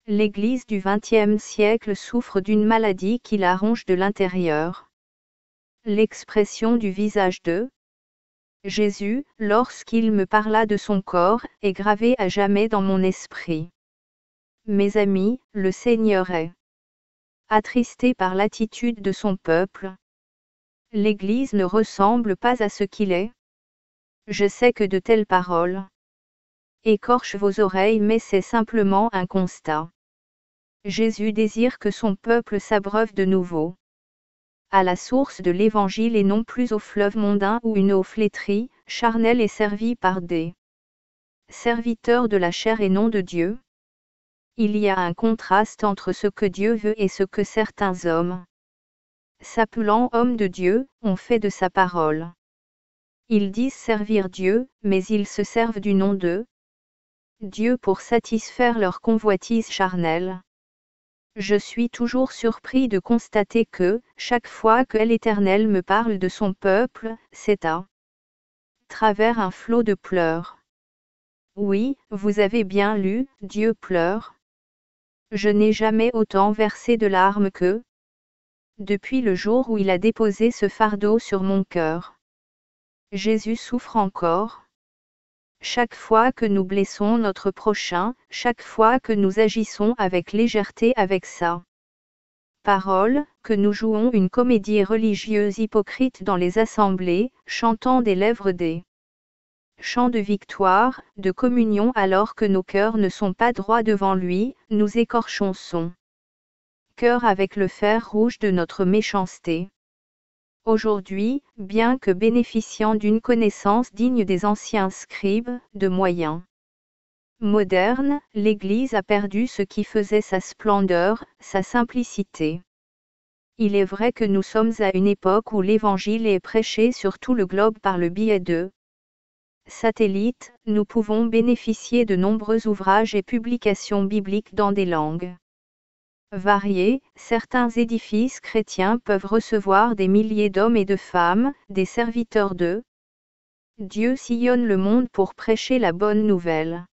L'Église du XXe siècle souffre d'une maladie qui la ronge de l'intérieur. L'expression du visage de Jésus, lorsqu'il me parla de son corps, est gravée à jamais dans mon esprit. Mes amis, le Seigneur est attristé par l'attitude de son peuple. L'Église ne ressemble pas à ce qu'il est. Je sais que de telles paroles écorchent vos oreilles, mais c'est simplement un constat. Jésus désire que son peuple s'abreuve de nouveau à la source de l'Évangile et non plus au fleuve mondain où une eau flétrie, charnelle est servie par des serviteurs de la chair et non de Dieu. Il y a un contraste entre ce que Dieu veut et ce que certains hommes, s'appelant hommes de Dieu, ont fait de sa parole. Ils disent servir Dieu, mais ils se servent du nom de Dieu pour satisfaire leur convoitise charnelle. Je suis toujours surpris de constater que, chaque fois que l'Éternel me parle de son peuple, c'est à travers un flot de pleurs. Oui, vous avez bien lu, Dieu pleure. Je n'ai jamais autant versé de larmes que depuis le jour où il a déposé ce fardeau sur mon cœur. Jésus souffre encore. Chaque fois que nous blessons notre prochain, chaque fois que nous agissons avec légèreté avec sa parole, que nous jouons une comédie religieuse hypocrite dans les assemblées, chantant des lèvres des chants de victoire, de communion alors que nos cœurs ne sont pas droits devant lui, nous écorchons son cœur avec le fer rouge de notre méchanceté. Aujourd'hui, bien que bénéficiant d'une connaissance digne des anciens scribes, de moyens modernes, l'Église a perdu ce qui faisait sa splendeur, sa simplicité. Il est vrai que nous sommes à une époque où l'Évangile est prêché sur tout le globe par le biais de satellites, nous pouvons bénéficier de nombreux ouvrages et publications bibliques dans des langues variés, certains édifices chrétiens peuvent recevoir des milliers d'hommes et de femmes, des serviteurs de Dieu sillonnent le monde pour prêcher la bonne nouvelle.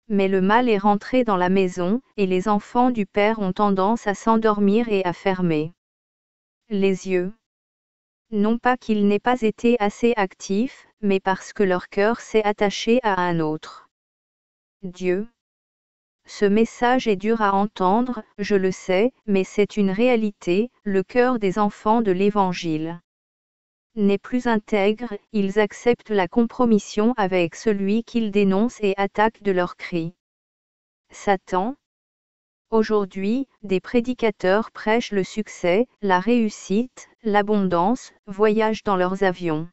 Mais le mal est rentré dans la maison, et les enfants du Père ont tendance à s'endormir et à fermer les yeux. Non pas qu'ils n'aient pas été assez actifs, mais parce que leur cœur s'est attaché à un autre Dieu. Ce message est dur à entendre, je le sais, mais c'est une réalité, le cœur des enfants de l'Évangile n'est plus intègre, ils acceptent la compromission avec celui qu'ils dénoncent et attaquent de leurs cris. Satan. Aujourd'hui, des prédicateurs prêchent le succès, la réussite, l'abondance, voyagent dans leurs avions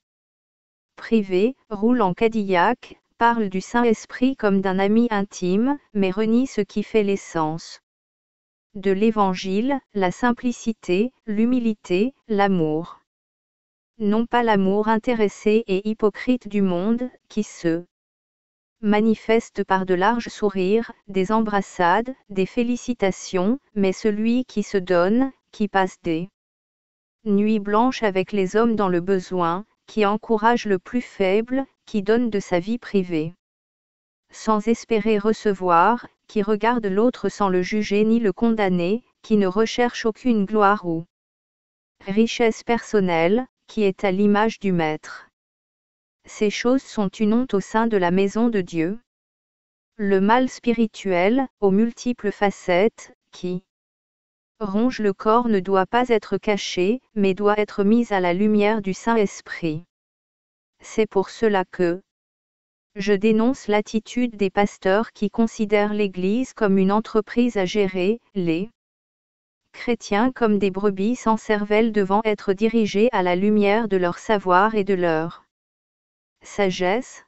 privés, roulent en Cadillac, parlent du Saint-Esprit comme d'un ami intime, mais renient ce qui fait l'essence de l'Évangile, la simplicité, l'humilité, l'amour. Non pas l'amour intéressé et hypocrite du monde, qui se manifeste par de larges sourires, des embrassades, des félicitations, mais celui qui se donne, qui passe des nuits blanches avec les hommes dans le besoin, qui encourage le plus faible, qui donne de sa vie privée sans espérer recevoir, qui regarde l'autre sans le juger ni le condamner, qui ne recherche aucune gloire ou richesse personnelle, qui est à l'image du Maître. Ces choses sont une honte au sein de la maison de Dieu. Le mal spirituel, aux multiples facettes, qui ronge le corps ne doit pas être caché, mais doit être mis à la lumière du Saint-Esprit. C'est pour cela que je dénonce l'attitude des pasteurs qui considèrent l'Église comme une entreprise à gérer, les chrétiens comme des brebis sans cervelle devant être dirigés à la lumière de leur savoir et de leur sagesse.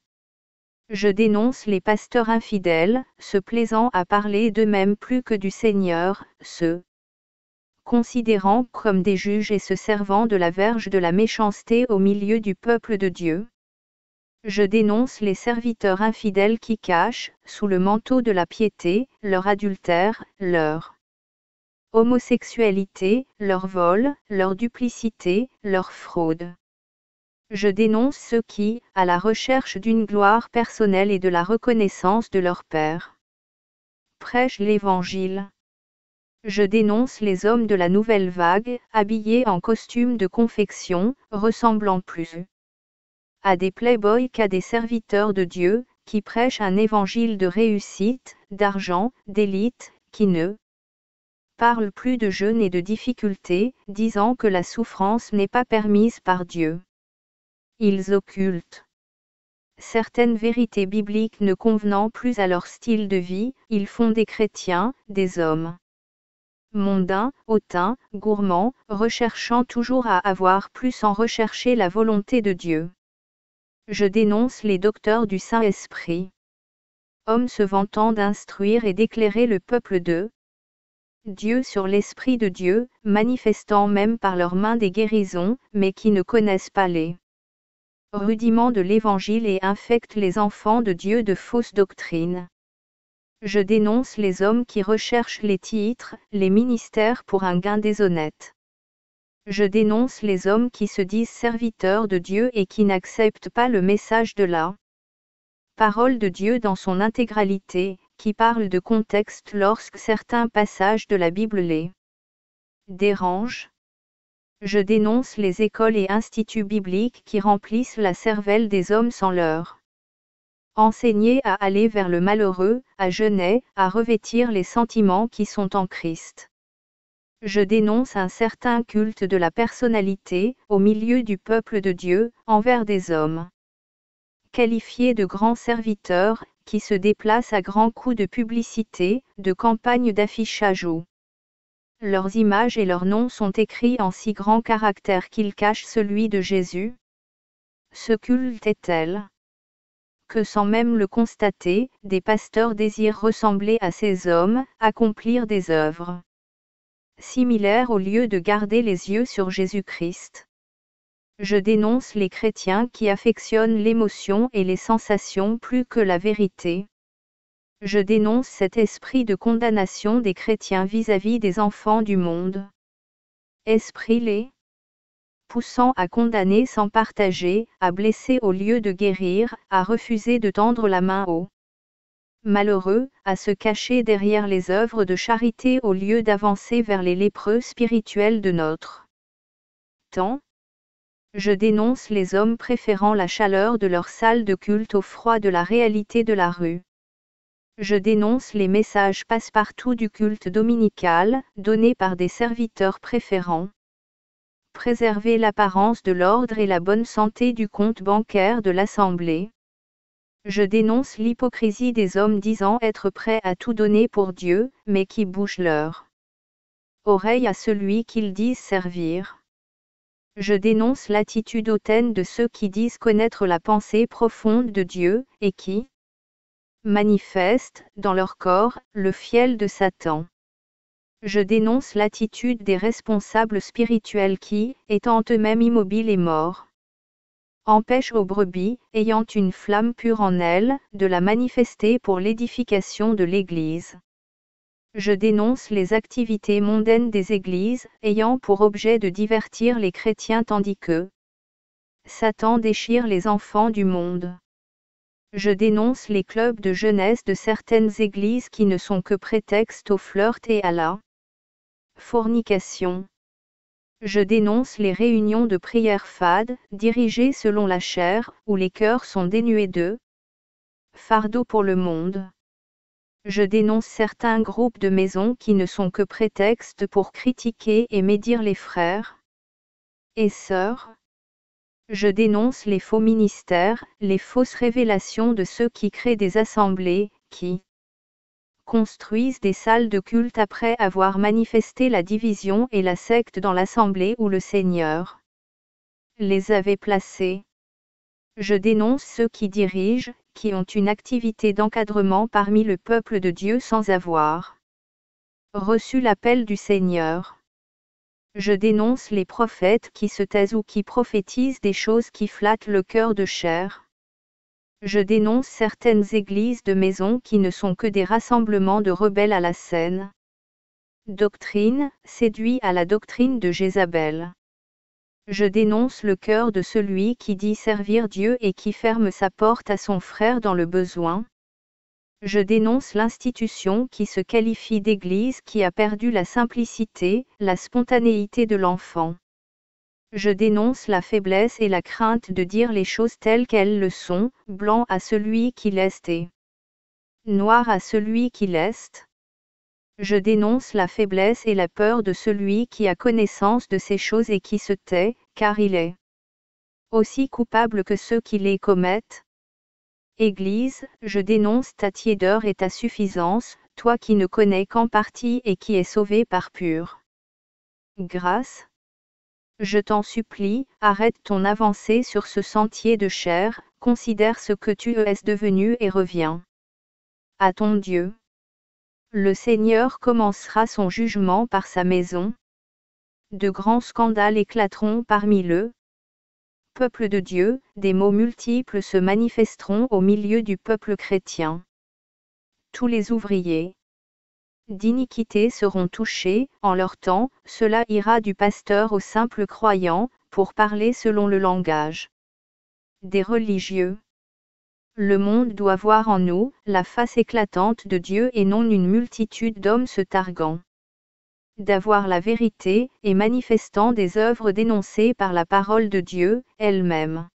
Je dénonce les pasteurs infidèles, se plaisant à parler d'eux-mêmes plus que du Seigneur, se considérant comme des juges et se servant de la verge de la méchanceté au milieu du peuple de Dieu. Je dénonce les serviteurs infidèles qui cachent, sous le manteau de la piété, leur adultère, leur homosexualité, leur vol, leur duplicité, leur fraude. Je dénonce ceux qui, à la recherche d'une gloire personnelle et de la reconnaissance de leur Père, prêchent l'Évangile. Je dénonce les hommes de la nouvelle vague, habillés en costumes de confection, ressemblant plus à des playboys qu'à des serviteurs de Dieu, qui prêchent un évangile de réussite, d'argent, d'élite, qui ne parlent plus de jeûne et de difficultés, disant que la souffrance n'est pas permise par Dieu. Ils occultent certaines vérités bibliques ne convenant plus à leur style de vie, ils font des chrétiens, des hommes mondains, hautains, gourmands, recherchant toujours à avoir plus sans rechercher la volonté de Dieu. Je dénonce les docteurs du Saint-Esprit. Hommes se vantant d'instruire et d'éclairer le peuple de Dieu sur l'Esprit de Dieu, manifestant même par leurs mains des guérisons, mais qui ne connaissent pas les rudiments de l'Évangile et infectent les enfants de Dieu de fausses doctrines. Je dénonce les hommes qui recherchent les titres, les ministères pour un gain déshonnête. Je dénonce les hommes qui se disent serviteurs de Dieu et qui n'acceptent pas le message de la parole de Dieu dans son intégralité, qui parle de contexte lorsque certains passages de la Bible les dérangent. Je dénonce les écoles et instituts bibliques qui remplissent la cervelle des hommes sans leur enseigner à aller vers le malheureux, à jeûner, à revêtir les sentiments qui sont en Christ. Je dénonce un certain culte de la personnalité, au milieu du peuple de Dieu, envers des hommes qualifiés de grands serviteurs, qui se déplacent à grands coups de publicité, de campagnes d'affichage où leurs images et leurs noms sont écrits en si grands caractères qu'ils cachent celui de Jésus. Ce culte est tel que sans même le constater, des pasteurs désirent ressembler à ces hommes, accomplir des œuvres similaires au lieu de garder les yeux sur Jésus-Christ. Je dénonce les chrétiens qui affectionnent l'émotion et les sensations plus que la vérité. Je dénonce cet esprit de condamnation des chrétiens vis-à-vis des enfants du monde. Esprit les poussant à condamner sans partager, à blesser au lieu de guérir, à refuser de tendre la main aux malheureux, à se cacher derrière les œuvres de charité au lieu d'avancer vers les lépreux spirituels de notre temps. Je dénonce les hommes préférant la chaleur de leur salle de culte au froid de la réalité de la rue. Je dénonce les messages passe-partout du culte dominical, donnés par des serviteurs préférant préserver l'apparence de l'ordre et la bonne santé du compte bancaire de l'Assemblée. Je dénonce l'hypocrisie des hommes disant être prêts à tout donner pour Dieu, mais qui bouchent leur oreille à celui qu'ils disent servir. Je dénonce l'attitude hautaine de ceux qui disent connaître la pensée profonde de Dieu, et qui manifestent, dans leur corps, le fiel de Satan. Je dénonce l'attitude des responsables spirituels qui, étant eux-mêmes immobiles et morts, empêchent aux brebis, ayant une flamme pure en elles, de la manifester pour l'édification de l'Église. Je dénonce les activités mondaines des églises, ayant pour objet de divertir les chrétiens tandis que Satan déchire les enfants du monde. Je dénonce les clubs de jeunesse de certaines églises qui ne sont que prétexte au flirt et à la fornication. Je dénonce les réunions de prière fades, dirigées selon la chair, où les cœurs sont dénués de fardeau pour le monde. Je dénonce certains groupes de maisons qui ne sont que prétexte pour critiquer et médire les frères et sœurs. Je dénonce les faux ministères, les fausses révélations de ceux qui créent des assemblées, qui construisent des salles de culte après avoir manifesté la division et la secte dans l'assemblée où le Seigneur les avait placés. Je dénonce ceux qui dirigent, qui ont une activité d'encadrement parmi le peuple de Dieu sans avoir reçu l'appel du Seigneur. Je dénonce les prophètes qui se taisent ou qui prophétisent des choses qui flattent le cœur de chair. Je dénonce certaines églises de maison qui ne sont que des rassemblements de rebelles à la saine doctrine, séduits à la doctrine de Jézabel. Je dénonce le cœur de celui qui dit servir Dieu et qui ferme sa porte à son frère dans le besoin. Je dénonce l'institution qui se qualifie d'église qui a perdu la simplicité, la spontanéité de l'enfant. Je dénonce la faiblesse et la crainte de dire les choses telles qu'elles le sont, blanc à celui qui l'est et noir à celui qui l'est. Je dénonce la faiblesse et la peur de celui qui a connaissance de ces choses et qui se tait, car il est aussi coupable que ceux qui les commettent. Église, je dénonce ta tiédeur et ta suffisance, toi qui ne connais qu'en partie et qui es sauvé par pure grâce. Je t'en supplie, arrête ton avancée sur ce sentier de chair, considère ce que tu es devenu et reviens à ton Dieu. Le Seigneur commencera son jugement par sa maison. De grands scandales éclateront parmi le peuple de Dieu, des maux multiples se manifesteront au milieu du peuple chrétien. Tous les ouvriers d'iniquité seront touchés, en leur temps, cela ira du pasteur au simple croyant, pour parler selon le langage des religieux. Le monde doit voir en nous, la face éclatante de Dieu et non une multitude d'hommes se targuant d'avoir la vérité, et manifestant des œuvres dénoncées par la parole de Dieu, elle-même.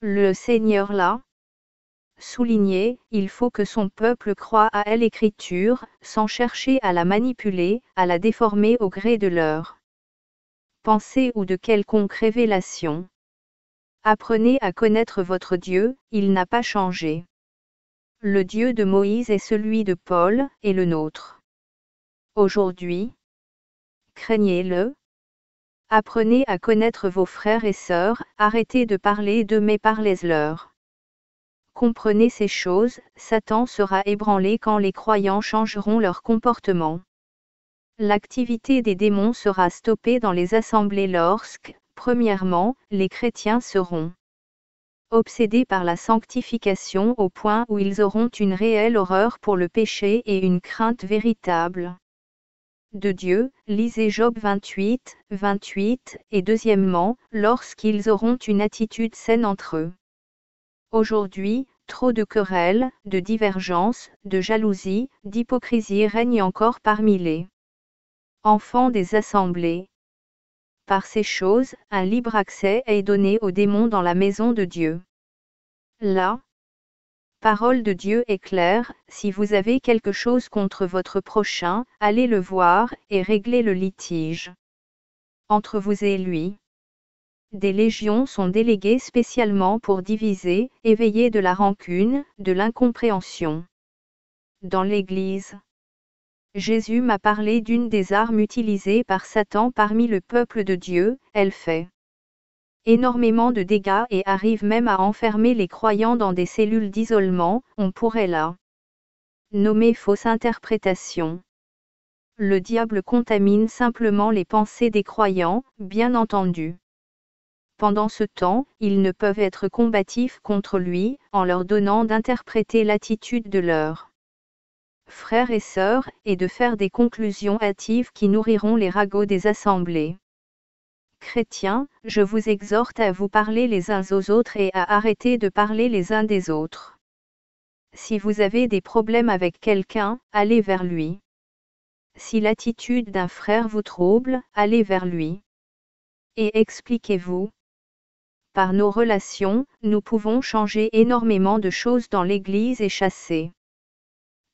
Le Seigneur l'a souligné, il faut que son peuple croie à l'Écriture, sans chercher à la manipuler, à la déformer au gré de leur pensée ou de quelconque révélation. Apprenez à connaître votre Dieu, il n'a pas changé. Le Dieu de Moïse est celui de Paul, et le nôtre. Aujourd'hui, craignez-le. Apprenez à connaître vos frères et sœurs, arrêtez de parler d'eux mais parlez-leur. Comprenez ces choses, Satan sera ébranlé quand les croyants changeront leur comportement. L'activité des démons sera stoppée dans les assemblées lorsque, premièrement, les chrétiens seront obsédés par la sanctification au point où ils auront une réelle horreur pour le péché et une crainte véritable de Dieu, lisez Job 28, 28, et deuxièmement, lorsqu'ils auront une attitude saine entre eux. Aujourd'hui, trop de querelles, de divergences, de jalousie, d'hypocrisie règnent encore parmi les enfants des assemblées. Par ces choses, un libre accès est donné aux démons dans la maison de Dieu. La parole de Dieu est claire, si vous avez quelque chose contre votre prochain, allez le voir, et réglez le litige entre vous et lui. Des légions sont déléguées spécialement pour diviser, éveiller de la rancune, de l'incompréhension. Dans l'Église, Jésus m'a parlé d'une des armes utilisées par Satan parmi le peuple de Dieu, elle fait énormément de dégâts et arrive même à enfermer les croyants dans des cellules d'isolement, on pourrait la nommer fausse interprétation. Le diable contamine simplement les pensées des croyants, bien entendu. Pendant ce temps, ils ne peuvent être combatifs contre lui, en leur donnant d'interpréter l'attitude de leurs frères et sœurs, et de faire des conclusions hâtives qui nourriront les ragots des assemblées. Chrétiens, je vous exhorte à vous parler les uns aux autres et à arrêter de parler les uns des autres. Si vous avez des problèmes avec quelqu'un, allez vers lui. Si l'attitude d'un frère vous trouble, allez vers lui. Et expliquez-vous. Par nos relations, nous pouvons changer énormément de choses dans l'Église et chasser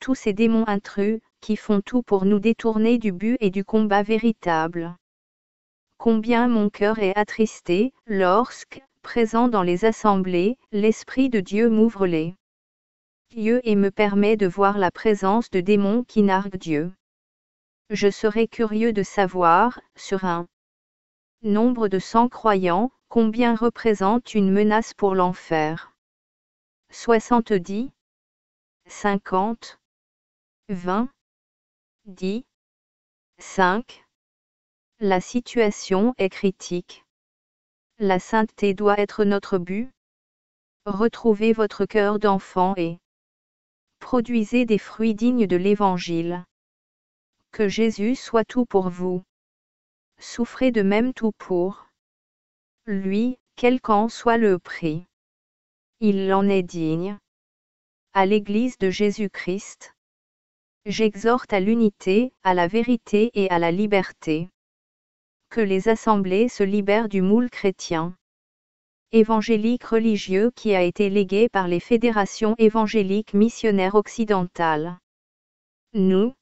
tous ces démons intrus, qui font tout pour nous détourner du but et du combat véritable. Combien mon cœur est attristé, lorsque, présent dans les assemblées, l'Esprit de Dieu m'ouvre les yeux et me permet de voir la présence de démons qui narguent Dieu. Je serais curieux de savoir, sur un nombre de 100 croyants, combien représente une menace pour l'enfer. 70, 50, 20, 10, 5. La situation est critique. La sainteté doit être notre but. Retrouvez votre cœur d'enfant et produisez des fruits dignes de l'Évangile. Que Jésus soit tout pour vous. Souffrez de même tout pour lui, quel qu'en soit le prix. Il en est digne. à l'Église de Jésus-Christ. J'exhorte à l'unité, à la vérité et à la liberté. Que les assemblées se libèrent du moule chrétien évangélique religieux qui a été légué par les fédérations évangéliques missionnaires occidentales. Nous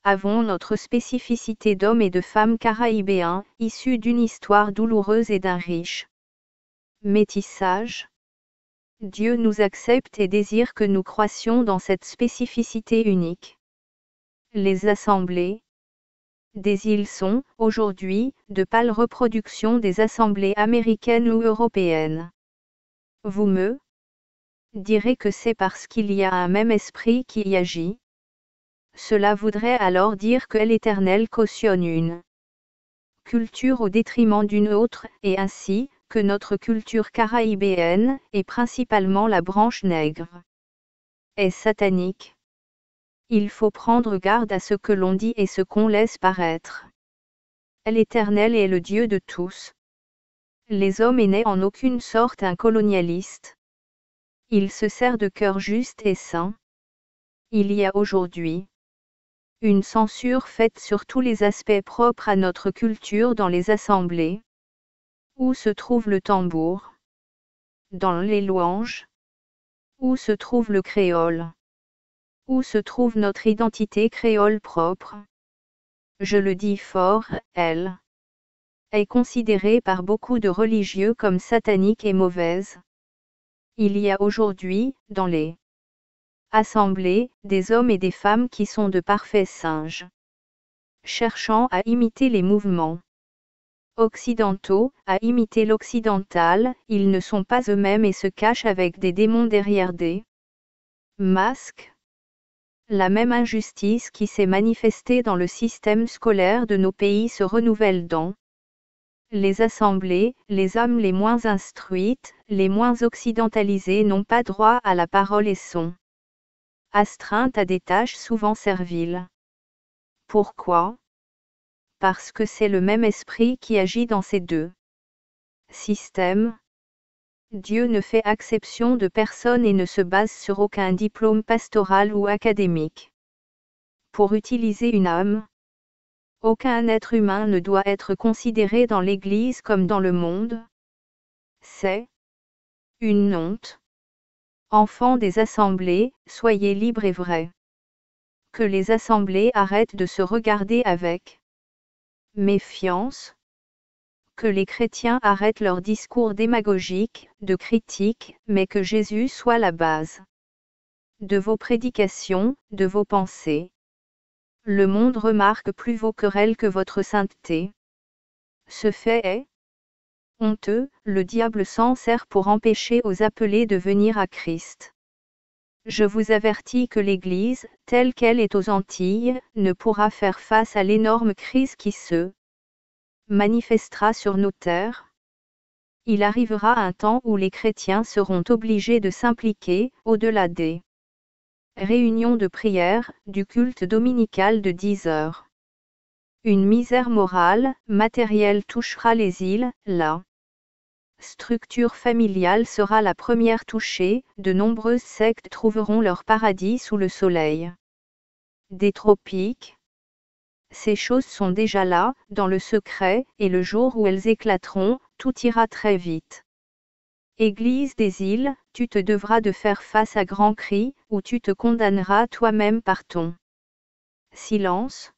avons notre spécificité d'hommes et de femmes caraïbéens, issus d'une histoire douloureuse et d'un riche métissage. Dieu nous accepte et désire que nous croissions dans cette spécificité unique. Les assemblées des îles sont, aujourd'hui, de pâles reproductions des assemblées américaines ou européennes. Vous me direz que c'est parce qu'il y a un même esprit qui y agit. Cela voudrait alors dire que l'Éternel cautionne une culture au détriment d'une autre, et ainsi, que notre culture caraïbéenne, et principalement la branche nègre, est satanique. Il faut prendre garde à ce que l'on dit et ce qu'on laisse paraître. L'Éternel est le Dieu de tous. Les hommes n'est en aucune sorte un colonialiste. Il se sert de cœur juste et saint. Il y a aujourd'hui une censure faite sur tous les aspects propres à notre culture dans les assemblées. Où se trouve le tambour? Dans les louanges? Où se trouve le créole? Où se trouve notre identité créole propre? Je le dis fort, elle est considérée par beaucoup de religieux comme satanique et mauvaise. Il y a aujourd'hui, dans les assemblées, des hommes et des femmes qui sont de parfaits singes, cherchant à imiter les mouvements occidentaux, à imiter l'occidental. Ils ne sont pas eux-mêmes et se cachent avec des démons derrière des masques. La même injustice qui s'est manifestée dans le système scolaire de nos pays se renouvelle dans les assemblées. Les âmes les moins instruites, les moins occidentalisées n'ont pas droit à la parole et sont astreintes à des tâches souvent serviles. Pourquoi? Parce que c'est le même esprit qui agit dans ces deux systèmes. Dieu ne fait exception de personne et ne se base sur aucun diplôme pastoral ou académique. Pour utiliser une âme, aucun être humain ne doit être considéré dans l'Église comme dans le monde. C'est une honte. Enfants des assemblées, soyez libres et vrais. Que les assemblées arrêtent de se regarder avec méfiance. Que les chrétiens arrêtent leur discours démagogique, de critique, mais que Jésus soit la base de vos prédications, de vos pensées. Le monde remarque plus vos querelles que votre sainteté. Ce fait est honteux. Le diable s'en sert pour empêcher aux appelés de venir à Christ. Je vous avertis que l'Église, telle qu'elle est aux Antilles, ne pourra faire face à l'énorme crise qui se manifestera sur nos terres. Il arrivera un temps où les chrétiens seront obligés de s'impliquer, au-delà des réunions de prière, du culte dominical de 10 heures. Une misère morale, matérielle touchera les îles. La structure familiale sera la première touchée. De nombreuses sectes trouveront leur paradis sous le soleil des tropiques. Ces choses sont déjà là, dans le secret, et le jour où elles éclateront, tout ira très vite. Église des îles, tu te devras de faire face à grands cris, ou tu te condamneras toi-même par ton silence.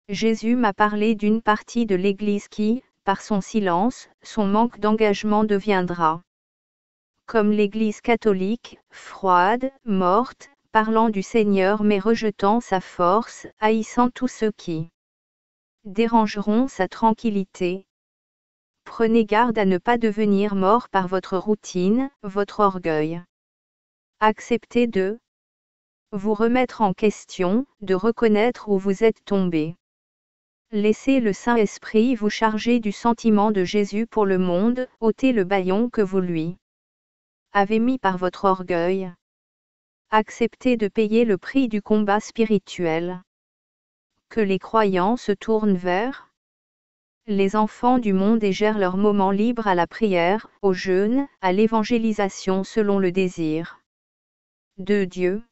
Jésus m'a parlé d'une partie de l'Église qui, par son silence, son manque d'engagement deviendra comme l'Église catholique, froide, morte, parlant du Seigneur mais rejetant sa force, haïssant tous ceux qui dérangeront sa tranquillité. Prenez garde à ne pas devenir mort par votre routine, votre orgueil. Acceptez de vous remettre en question, de reconnaître où vous êtes tombé. Laissez le Saint-Esprit vous charger du sentiment de Jésus pour le monde, ôtez le bâillon que vous lui avez mis par votre orgueil. Acceptez de payer le prix du combat spirituel. Que les croyants se tournent vers les enfants du monde et gèrent leur moment libre à la prière, au jeûne, à l'évangélisation selon le désir de Dieu.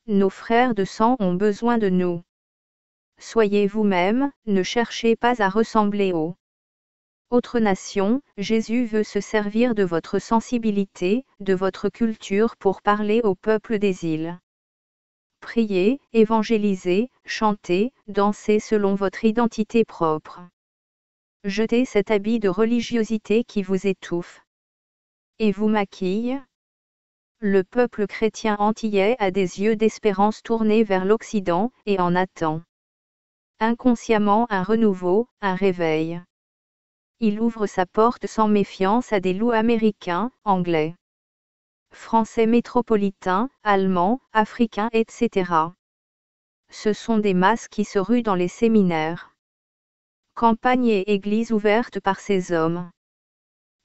Nos frères de sang ont besoin de nous. Soyez vous-même, ne cherchez pas à ressembler aux autres nations. Jésus veut se servir de votre sensibilité, de votre culture pour parler au peuple des îles. Priez, évangélisez, chantez, dansez selon votre identité propre. Jetez cet habit de religiosité qui vous étouffe et vous maquille. Le peuple chrétien antillais a des yeux d'espérance tournés vers l'Occident et en attend inconsciemment un renouveau, un réveil. Il ouvre sa porte sans méfiance à des loups américains, anglais, français métropolitains, allemands, africains, etc. Ce sont des masses qui se ruent dans les séminaires. Campagne et église ouverte par ces hommes.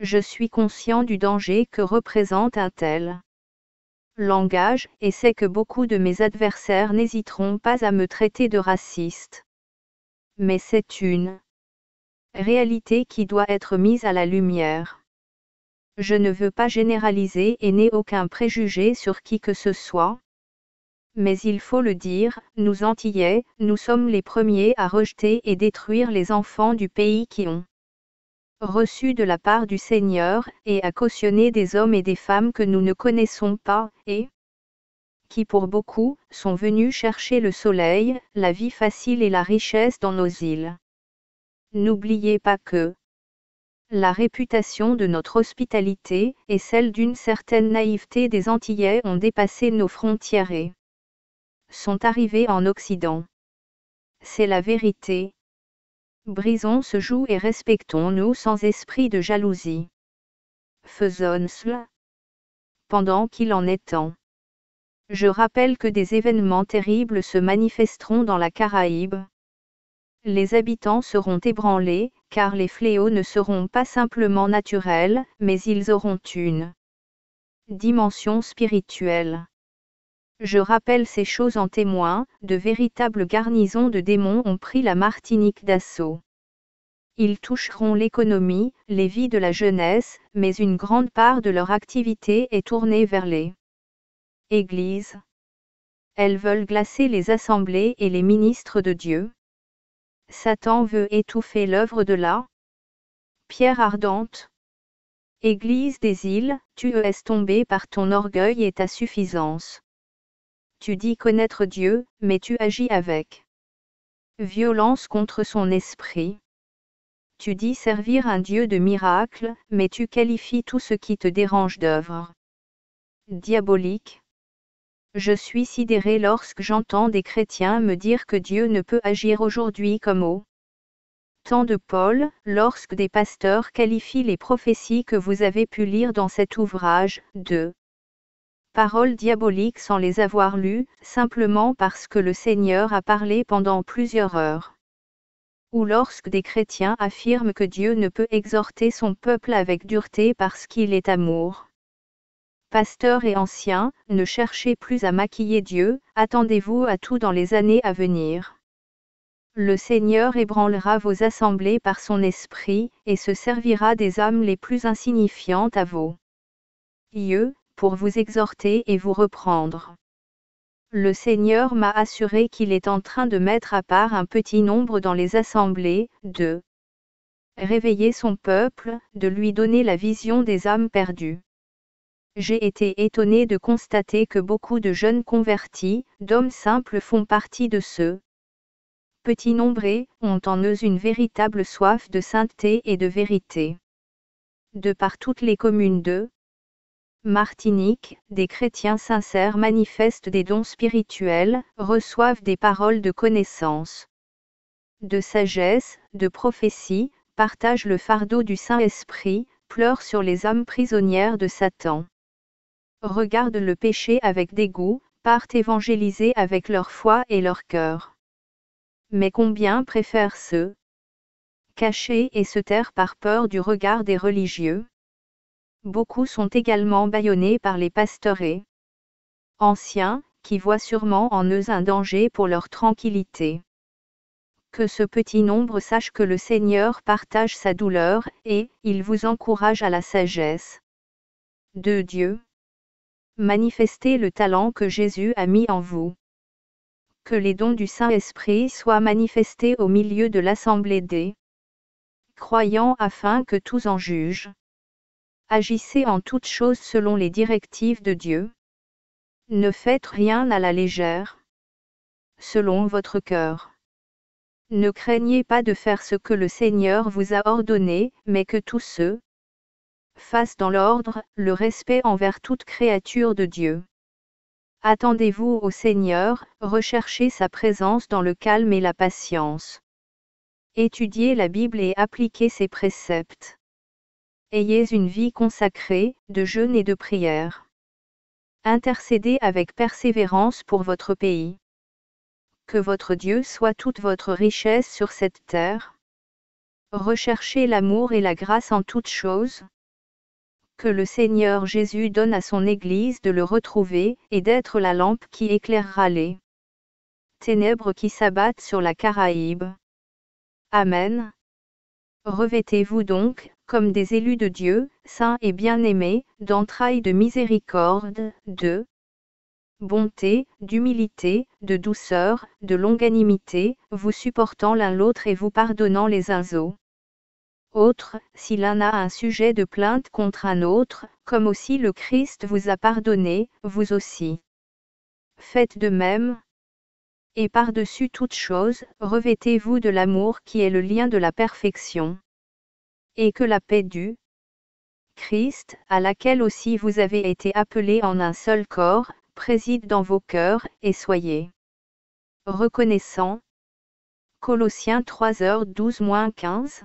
Je suis conscient du danger que représente un tel langage, et sais que beaucoup de mes adversaires n'hésiteront pas à me traiter de raciste. Mais c'est une réalité qui doit être mise à la lumière. Je ne veux pas généraliser et n'ai aucun préjugé sur qui que ce soit. Mais il faut le dire, nous Antillais, nous sommes les premiers à rejeter et détruire les enfants du pays qui ont reçu de la part du Seigneur, et à cautionner des hommes et des femmes que nous ne connaissons pas, et qui pour beaucoup, sont venus chercher le soleil, la vie facile et la richesse dans nos îles. N'oubliez pas que la réputation de notre hospitalité, et celle d'une certaine naïveté des Antillais ont dépassé nos frontières et sont arrivés en Occident. C'est la vérité. Brisons ce joug et respectons-nous sans esprit de jalousie. Faisons-le pendant qu'il en est temps. Je rappelle que des événements terribles se manifesteront dans la Caraïbe. Les habitants seront ébranlés, car les fléaux ne seront pas simplement naturels, mais ils auront une dimension spirituelle. Je rappelle ces choses en témoin, de véritables garnisons de démons ont pris la Martinique d'assaut. Ils toucheront l'économie, les vies de la jeunesse, mais une grande part de leur activité est tournée vers les églises. Elles veulent glacer les assemblées et les ministres de Dieu. Satan veut étouffer l'œuvre de la pierre ardente. Église des îles, tu es tombé par ton orgueil et ta suffisance. Tu dis connaître Dieu, mais tu agis avec violence contre son esprit. Tu dis servir un Dieu de miracles, mais tu qualifies tout ce qui te dérange d'œuvre diabolique. Je suis sidéré lorsque j'entends des chrétiens me dire que Dieu ne peut agir aujourd'hui comme au temps de Paul, lorsque des pasteurs qualifient les prophéties que vous avez pu lire dans cet ouvrage, de paroles diaboliques sans les avoir lues, simplement parce que le Seigneur a parlé pendant plusieurs heures. Ou lorsque des chrétiens affirment que Dieu ne peut exhorter son peuple avec dureté parce qu'il est amour. Pasteurs et anciens, ne cherchez plus à maquiller Dieu, attendez-vous à tout dans les années à venir. Le Seigneur ébranlera vos assemblées par son esprit, et se servira des âmes les plus insignifiantes à vos yeux, pour vous exhorter et vous reprendre. Le Seigneur m'a assuré qu'il est en train de mettre à part un petit nombre dans les assemblées, de réveiller son peuple, de lui donner la vision des âmes perdues. J'ai été étonné de constater que beaucoup de jeunes convertis, d'hommes simples font partie de ce petit nombre et ont en eux une véritable soif de sainteté et de vérité. De par toutes les communes de Martinique, des chrétiens sincères manifestent des dons spirituels, reçoivent des paroles de connaissance, de sagesse, de prophétie, partagent le fardeau du Saint-Esprit, pleurent sur les âmes prisonnières de Satan. Regardent le péché avec dégoût, partent évangéliser avec leur foi et leur cœur. Mais combien préfèrent se cacher et se taire par peur du regard des religieux? Beaucoup sont également bâillonnés par les pasteurs et anciens, qui voient sûrement en eux un danger pour leur tranquillité. Que ce petit nombre sache que le Seigneur partage sa douleur, et il vous encourage à la sagesse de Dieu. Manifestez le talent que Jésus a mis en vous. Que les dons du Saint-Esprit soient manifestés au milieu de l'assemblée des croyants afin que tous en jugent. Agissez en toutes choses selon les directives de Dieu. Ne faites rien à la légère. Selon votre cœur. Ne craignez pas de faire ce que le Seigneur vous a ordonné, mais que tous ceux fassent dans l'ordre, le respect envers toute créature de Dieu. Attendez-vous au Seigneur, recherchez sa présence dans le calme et la patience. Étudiez la Bible et appliquez ses préceptes. Ayez une vie consacrée, de jeûne et de prière. Intercédez avec persévérance pour votre pays. Que votre Dieu soit toute votre richesse sur cette terre. Recherchez l'amour et la grâce en toutes choses. Que le Seigneur Jésus donne à son Église de le retrouver et d'être la lampe qui éclairera les ténèbres qui s'abattent sur la Caraïbe. Amen. Revêtez-vous donc, comme des élus de Dieu, saints et bien-aimés, d'entrailles de miséricorde, de bonté, d'humilité, de douceur, de longanimité, vous supportant l'un l'autre et vous pardonnant les uns aux autres, si l'un a un sujet de plainte contre un autre, comme aussi le Christ vous a pardonné, vous aussi. Faites de même. Et par-dessus toute chose, revêtez-vous de l'amour qui est le lien de la perfection. Et que la paix du Christ, à laquelle aussi vous avez été appelés en un seul corps, préside dans vos cœurs, et soyez reconnaissants. Colossiens 3h12-15